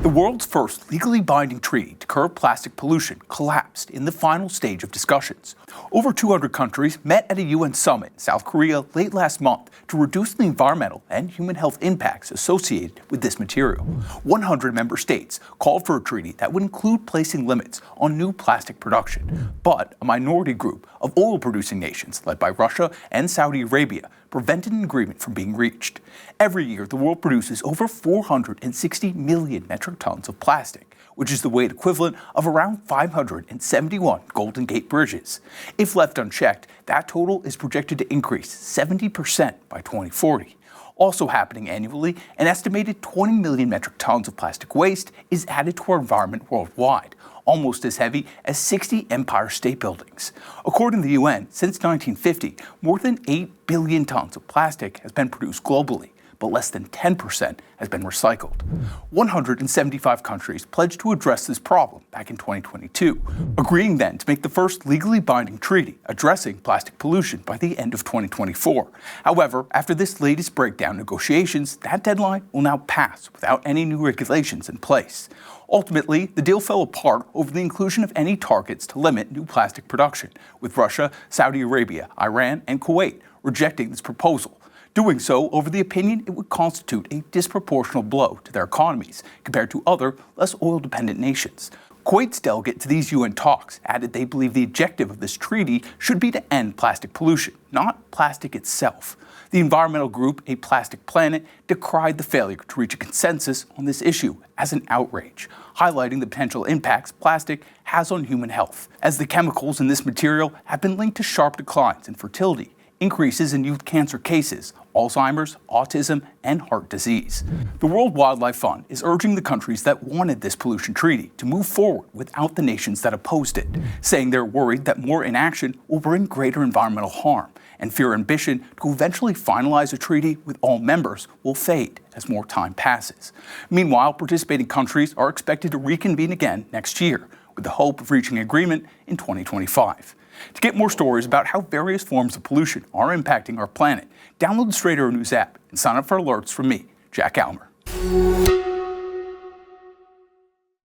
The world's first legally binding treaty to curb plastic pollution collapsed in the final stage of discussions. Over 200 countries met at a UN summit in South Korea late last month to reduce the environmental and human health impacts associated with this material. 100 member states called for a treaty that would include placing limits on new plastic production. But a minority group of oil-producing nations, led by Russia and Saudi Arabia, prevented an agreement from being reached. Every year, the world produces over 460 million metric tons of plastic, which is the weight equivalent of around 571 Golden Gate bridges. If left unchecked, that total is projected to increase 70% by 2040. Also happening annually, an estimated 20 million metric tons of plastic waste is added to our environment worldwide, almost as heavy as 60 Empire State Buildings. According to the UN, since 1950, more than 8 billion tons of plastic has been produced globally, but less than 10% has been recycled. 175 countries pledged to address this problem back in 2022, agreeing then to make the first legally binding treaty addressing plastic pollution by the end of 2024. However, after this latest breakdown negotiations, that deadline will now pass without any new regulations in place. Ultimately, the deal fell apart over the inclusion of any targets to limit new plastic production, with Russia, Saudi Arabia, Iran, and Kuwait rejecting this proposal, doing so over the opinion it would constitute a disproportionate blow to their economies compared to other, less oil-dependent nations. Kuwait's delegate to these UN talks added they believe the objective of this treaty should be to end plastic pollution, not plastic itself. The environmental group A Plastic Planet decried the failure to reach a consensus on this issue as an outrage, highlighting the potential impacts plastic has on human health, as the chemicals in this material have been linked to sharp declines in fertility, increases in youth cancer cases, Alzheimer's, autism, and heart disease. The World Wildlife Fund is urging the countries that wanted this pollution treaty to move forward without the nations that opposed it, saying they're worried that more inaction will bring greater environmental harm, and fear ambition to eventually finalize a treaty with all members will fade as more time passes. Meanwhile, participating countries are expected to reconvene again next year, with the hope of reaching agreement in 2025. To get more stories about how various forms of pollution are impacting our planet, download the Straight Arrow News app and sign up for alerts from me, Jack Almer.